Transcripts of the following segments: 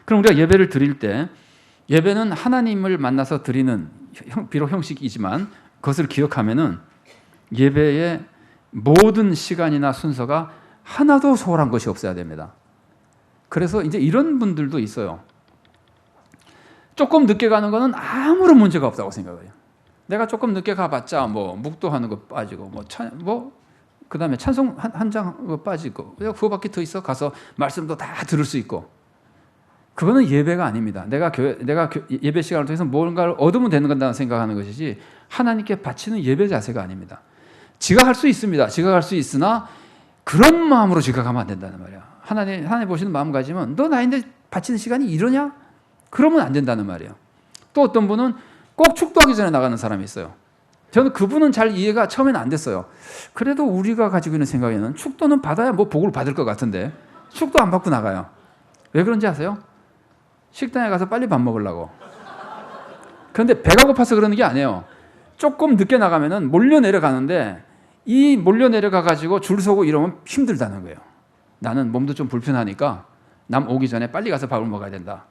그럼 우리가 예배를 드릴 때 예배는 하나님을 만나서 드리는 비록 형식이지만 그것을 기억하면은 예배의 모든 시간이나 순서가 하나도 소홀한 것이 없어야 됩니다. 그래서 이제 이런 분들도 있어요. 조금 늦게 가는 거는 아무런 문제가 없다고 생각해요. 내가 조금 늦게 가봤자 뭐 묵도하는 거 빠지고 그다음에 찬송 한 장 빠지고 그거밖에 더 있어 가서 말씀도 다 들을 수 있고 그거는 예배가 아닙니다. 내가 예배 시간을 통해서 뭔가를 얻으면 되는 건다는 생각하는 것이지 하나님께 바치는 예배 자세가 아닙니다. 지각할 수 있습니다. 지각할 수 있으나 그런 마음으로 지각하면 안 된다는 말이야. 하나님 보시는 마음가짐은 너 나인데 바치는 시간이 이러냐? 그러면 안 된다는 말이에요. 또 어떤 분은 꼭 축도하기 전에 나가는 사람이 있어요. 저는 그분은 잘 이해가 처음에는 안 됐어요. 그래도 우리가 가지고 있는 생각에는 축도는 받아야 뭐 복을 받을 것 같은데 축도 안 받고 나가요. 왜 그런지 아세요? 식당에 가서 빨리 밥 먹으려고. 그런데 배가 고파서 그러는 게 아니에요. 조금 늦게 나가면은 몰려 내려가는데 이 몰려 내려가 가지고 줄 서고 이러면 힘들다는 거예요. 나는 몸도 좀 불편하니까 남 오기 전에 빨리 가서 밥을 먹어야 된다.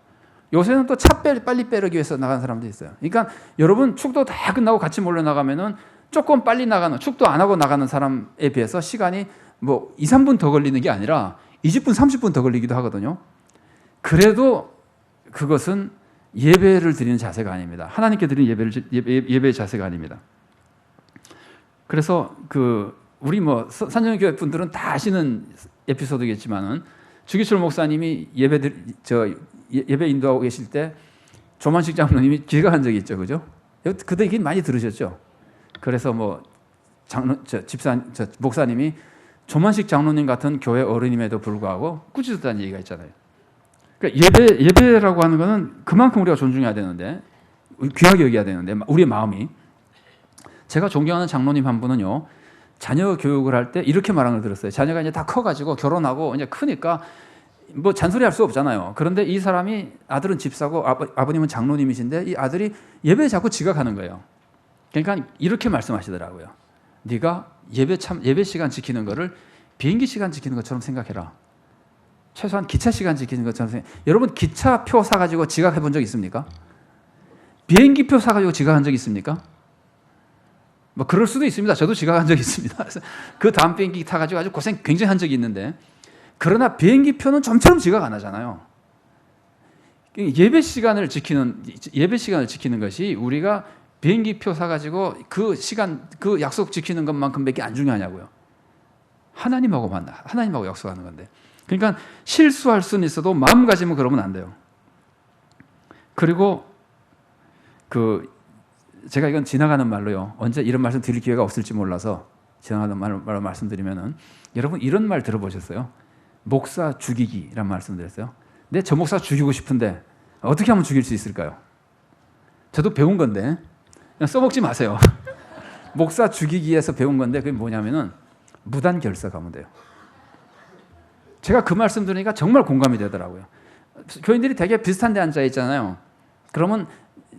요새는 또 차 빨리 빼르기 위해서 나가는 사람도 있어요. 그러니까 여러분 축도 다 끝나고 같이 몰려 나가면은 조금 빨리 나가는 축도 안 하고 나가는 사람에 비해서 시간이 뭐 2, 3분 더 걸리는 게 아니라 20분, 30분 더 걸리기도 하거든요. 그래도 그것은 예배를 드리는 자세가 아닙니다. 하나님께 드리는 예배의 자세가 아닙니다. 그래서 우리 산정교회 분들은 다 아시는 에피소드겠지만은 주기철 목사님이 예배 인도하고 계실 때 조만식 장로님이 기각한 적이 있죠, 그죠? 그때 얘기 많이 들으셨죠? 그래서 목사님이 조만식 장로님 같은 교회 어른임에도 불구하고 꾸짖었다는 얘기가 있잖아요. 그러니까 예배라고 하는 거는 그만큼 우리가 존중해야 되는데, 귀하게 여겨야 되는데, 우리의 마음이. 제가 존경하는 장로님 한 분은요, 자녀 교육을 할 때 이렇게 말하는 걸 들었어요. 자녀가 이제 다 커가지고 결혼하고 이제 크니까 뭐 잔소리 할 수 없잖아요. 그런데 이 사람이 아들은 집사고 아버님은 장로님이신데 이 아들이 예배에 자꾸 지각하는 거예요. 그러니까 이렇게 말씀하시더라고요. 네가 예배 시간 지키는 거를 비행기 시간 지키는 것처럼 생각해라. 최소한 기차 시간 지키는 것처럼 여러분 기차표 사가지고 지각해 본 적 있습니까? 비행기표 사가지고 지각한 적 있습니까? 뭐 그럴 수도 있습니다. 저도 지각한 적이 있습니다. 그 다음 비행기 타가지고 아주 고생 굉장히 한 적이 있는데 그러나 비행기표는 좀처럼 지각 안 하잖아요. 예배 시간을 지키는 것이 우리가 비행기표 사가지고 그 시간 그 약속 지키는 것만큼밖에 안 중요하냐고요. 하나님하고 약속하는 건데. 그러니까 실수할 수는 있어도 마음가짐은 그러면 안 돼요. 그리고 제가 이건 지나가는 말로요. 언제 이런 말씀 드릴 기회가 없을지 몰라서 지나가는 말로 말씀드리면은 여러분 이런 말 들어보셨어요? 목사 죽이기란 말씀 드렸어요. 근데 저 목사 죽이고 싶은데 어떻게 하면 죽일 수 있을까요? 저도 배운 건데 그냥 써먹지 마세요. 목사 죽이기에서 배운 건데 그게 뭐냐면은 무단 결석하면 돼요. 제가 그 말씀 들으니까 정말 공감이 되더라고요. 교인들이 되게 비슷한 데 앉아 있잖아요. 그러면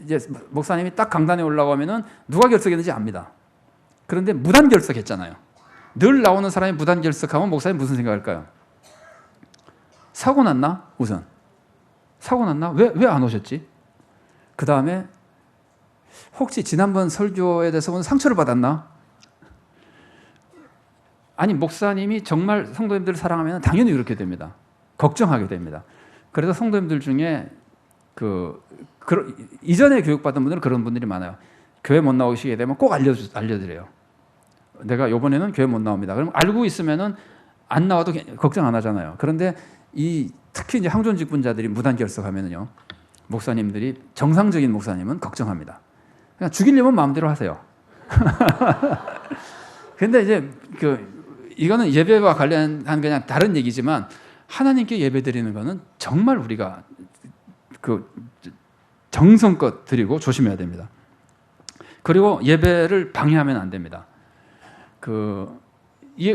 이제 목사님이 딱 강단에 올라가면은 누가 결석했는지 압니다. 그런데 무단 결석했잖아요. 늘 나오는 사람이 무단 결석하면 목사님 무슨 생각할까요? 사고 났나? 우선 사고 났나? 왜 안 오셨지? 그 다음에 혹시 지난번 설교에 대해서 상처를 받았나? 아니 목사님이 정말 성도님들을 사랑하면 당연히 그렇게 됩니다. 걱정하게 됩니다. 그래서 성도님들 중에 이전에 교육받은 분들은 그런 분들이 많아요. 교회 못 나오시게 되면 꼭 알려드려요. 내가 이번에는 교회 못 나옵니다. 그럼 알고 있으면은 안 나와도 걱정 안 하잖아요. 그런데 특히 이제 항존 직분자들이 무단 결석하면은요, 목사님들이 정상적인 목사님은 걱정합니다. 그냥 죽이려면 마음대로 하세요. 근데 이제 이거는 예배와 관련한 그냥 다른 얘기지만 하나님께 예배 드리는 거는 정말 우리가 정성껏 드리고 조심해야 됩니다. 그리고 예배를 방해하면 안 됩니다.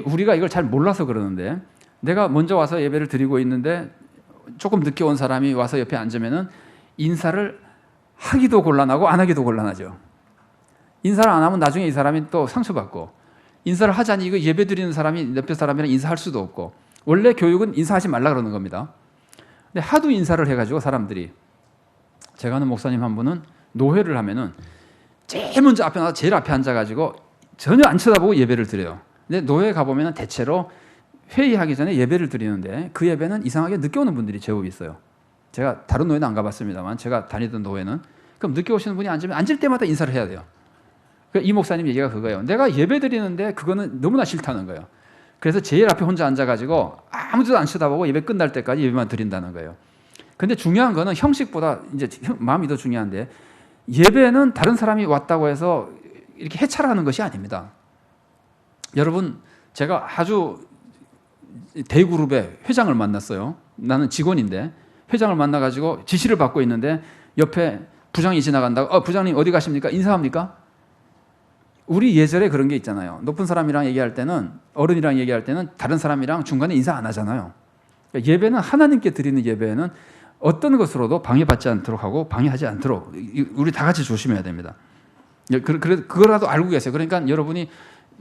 우리가 이걸 잘 몰라서 그러는데 내가 먼저 와서 예배를 드리고 있는데 조금 늦게 온 사람이 와서 옆에 앉으면은 인사를 하기도 곤란하고 안 하기도 곤란하죠. 인사를 안 하면 나중에 이 사람이 또 상처받고 인사를 하자니 이거 예배 드리는 사람이 옆에 사람이랑 인사할 수도 없고 원래 교육은 인사하지 말라 그러는 겁니다. 근데 하도 인사를 해가지고 사람들이, 제가 아는 목사님 한 분은 노회를 하면은 제일 먼저 앞에 나서 제일 앞에 앉아가지고 전혀 안 쳐다보고 예배를 드려요. 근데 노회 가보면은 대체로 회의하기 전에 예배를 드리는데 그 예배는 이상하게 늦게 오는 분들이 제법 있어요. 제가 다른 노회는 안 가봤습니다만 제가 다니던 노회는, 그럼 늦게 오시는 분이 앉으면 앉을 때마다 인사를 해야 돼요. 이 목사님 얘기가 그거예요. 내가 예배 드리는데 그거는 너무나 싫다는 거예요. 그래서 제일 앞에 혼자 앉아가지고 아무도 안 쳐다보고 예배 끝날 때까지 예배만 드린다는 거예요. 근데 중요한 거는 형식보다 이제 마음이 더 중요한데, 예배는 다른 사람이 왔다고 해서 이렇게 해찰하는 것이 아닙니다. 여러분, 제가 아주 대그룹의 회장을 만났어요. 나는 직원인데 회장을 만나가지고 지시를 받고 있는데 옆에 부장이 지나간다고, 부장님 어디 가십니까? 인사합니까? 우리 예절에 그런 게 있잖아요. 높은 사람이랑 얘기할 때는, 어른이랑 얘기할 때는 다른 사람이랑 중간에 인사 안 하잖아요. 예배는 하나님께 드리는 예배는 어떤 것으로도 방해받지 않도록 하고 방해하지 않도록 우리 다 같이 조심해야 됩니다. 그거라도 알고 계세요. 그러니까 여러분이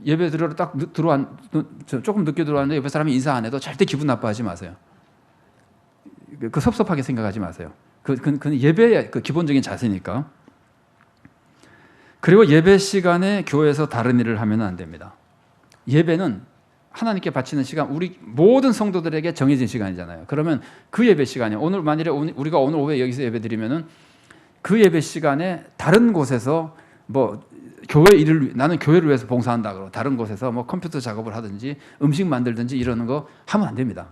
예배 드리러 딱 조금 늦게 들어왔는데 옆에 사람이 인사 안 해도 절대 기분 나빠하지 마세요. 그 섭섭하게 생각하지 마세요. 그건 예배의 그 기본적인 자세니까. 그리고 예배 시간에 교회에서 다른 일을 하면 안 됩니다. 예배는 하나님께 바치는 시간, 우리 모든 성도들에게 정해진 시간이잖아요. 그러면 그 예배 시간에, 오늘 만일에 우리가 오늘 오후에 여기서 예배 드리면은 그 예배 시간에 다른 곳에서 뭐 교회 일을, 나는 교회를 위해서 봉사한다 그러고 다른 곳에서 뭐 컴퓨터 작업을 하든지 음식 만들든지 이러는 거 하면 안 됩니다.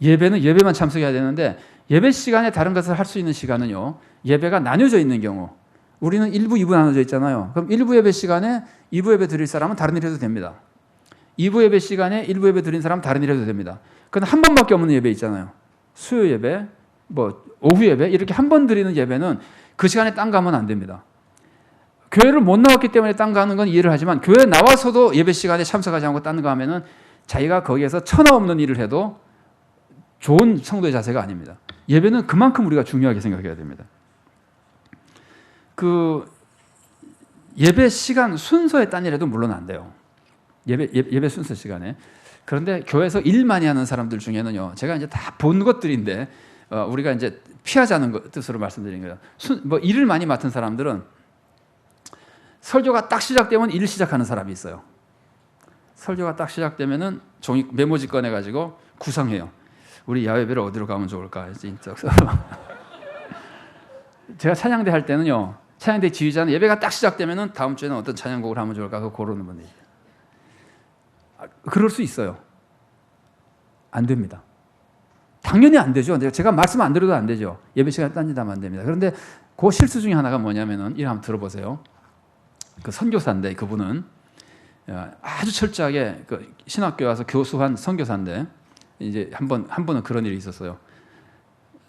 예배는 예배만 참석해야 되는데, 예배 시간에 다른 것을 할 수 있는 시간은요, 예배가 나뉘어져 있는 경우, 우리는 1부, 2부 나눠져 있잖아요. 그럼 1부 예배 시간에 2부 예배 드릴 사람은 다른 일 해도 됩니다. 2부 예배 시간에 1부 예배 드린 사람은 다른 일 해도 됩니다. 그건 한 번밖에 없는 예배 있잖아요. 수요 예배, 뭐 오후 예배, 이렇게 한 번 드리는 예배는 그 시간에 딴 거 하면 안 됩니다. 교회를 못 나왔기 때문에 딴 거 하는 건 이해를 하지만, 교회 나와서도 예배 시간에 참석하지 않고 딴 거 하면은 자기가 거기에서 천하 없는 일을 해도 좋은 성도의 자세가 아닙니다. 예배는 그만큼 우리가 중요하게 생각해야 됩니다. 그 예배 시간 순서에 딴 일해도 물론 안 돼요. 예배 순서 시간에. 그런데 교회에서 일 많이 하는 사람들 중에는요, 제가 이제 다 본 것들인데 우리가 이제 피하자는 뜻으로 말씀드린 거예요. 뭐 일을 많이 맡은 사람들은 설교가 딱 시작되면 일을 시작하는 사람이 있어요. 설교가 딱 시작되면은 종이 메모지 꺼내 가지고 구상해요. 우리 야외배를 어디로 가면 좋을까? 제가 찬양대 할 때는요, 찬양대 지휘자는 예배가 딱 시작되면은 다음 주에는 어떤 찬양곡을 하면 좋을까? 그거 고르는 분이. 그럴 수 있어요. 안 됩니다. 당연히 안 되죠. 제가 말씀 안 드려도 안 되죠. 예배 시간에 딴짓하면 안 됩니다. 그런데 그 실수 중에 하나가 뭐냐면은, 이거 한번 들어보세요. 그 선교사인데, 그분은 아주 철저하게 그 신학교에 와서 교수한 선교사인데, 이제 한 번은 그런 일이 있었어요.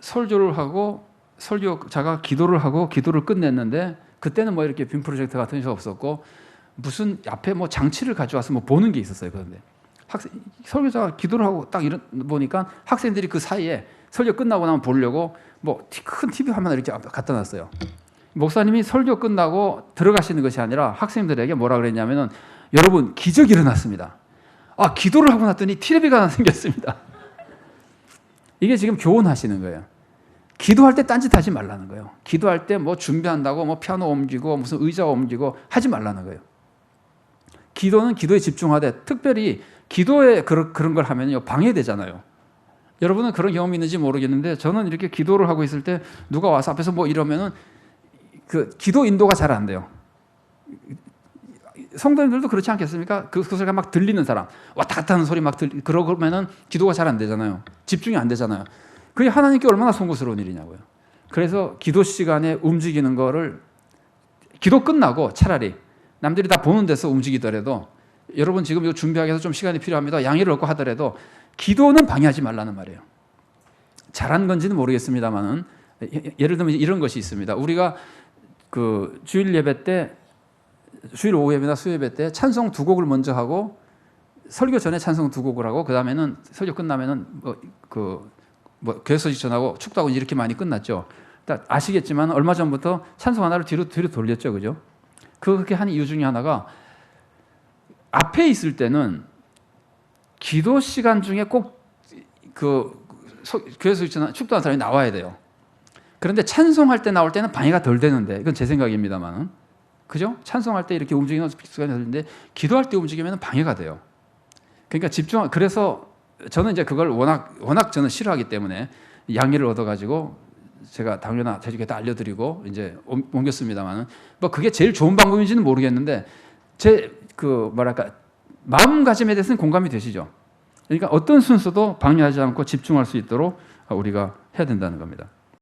설교를 하고 설교자가 기도를 하고 기도를 끝냈는데, 그때는 뭐 이렇게 빔 프로젝트 같은 게 없었고 무슨 앞에 뭐 장치를 가져와서 뭐 보는 게 있었어요. 그런데 설교자가 기도를 하고 딱 보니까 학생들이 그 사이에 설교 끝나고 나면 보려고 뭐 큰 TV 화면을 이렇게 갖다 놨어요. 목사님이 설교 끝나고 들어가시는 것이 아니라 학생들에게 뭐라 그랬냐면은, 여러분 기적이 일어났습니다. 기도를 하고 났더니 TV가 하나 생겼습니다. 이게 지금 교훈하시는 거예요. 기도할 때 딴짓하지 말라는 거예요. 기도할 때 뭐 준비한다고 뭐 피아노 옮기고 무슨 의자 옮기고 하지 말라는 거예요. 기도는 기도에 집중하되, 특별히 기도에 그런 걸 하면요 방해되잖아요. 여러분은 그런 경험이 있는지 모르겠는데, 저는 이렇게 기도를 하고 있을 때 누가 와서 앞에서 뭐 이러면은 그 기도 인도가 잘 안 돼요. 성도님들도 그렇지 않겠습니까? 그 소리가 막 들리는 사람, 왔다 갔다 하는 소리 막 그러면은 기도가 잘 안 되잖아요. 집중이 안 되잖아요. 그게 하나님께 얼마나 송구스러운 일이냐고요. 그래서 기도 시간에 움직이는 거를, 기도 끝나고 차라리 남들이 다 보는 데서 움직이더라도, 여러분 지금 이거 준비하기 위해서 좀 시간이 필요합니다. 양해를 얻고 하더라도 기도는 방해하지 말라는 말이에요. 잘한 건지는 모르겠습니다만은, 예를 들면 이런 것이 있습니다. 우리가 그 주일 예배 때, 주일 오후 예배나 수요 예배 때 찬송 두 곡을 먼저 하고, 설교 전에 찬송 두 곡을 하고, 그 다음에는 설교 끝나면은 교회소식 전하고 축도하고 이렇게 많이 끝났죠. 아시겠지만 얼마 전부터 찬송 하나를 뒤로 돌렸죠, 그죠? 그렇게 한 이유 중에 하나가, 앞에 있을 때는 기도 시간 중에 꼭 그 교회에서 있잖아 축도한 사람이 나와야 돼요. 그런데 찬송할 때 나올 때는 방해가 덜 되는데 이건 제 생각입니다만은 그죠? 찬송할 때 이렇게 움직이는 시간이 되는데 기도할 때 움직이면 방해가 돼요. 그러니까 그래서 저는 이제 그걸 워낙 저는 싫어하기 때문에 양해를 얻어가지고 제가 당연한 대주교에다 알려드리고 이제 옮겼습니다만은 뭐 그게 제일 좋은 방법인지는 모르겠는데 제 그 뭐랄까 마음가짐에 대해서는 공감이 되시죠? 그러니까 어떤 순서도 방해하지 않고 집중할 수 있도록 우리가 해야 된다는 겁니다.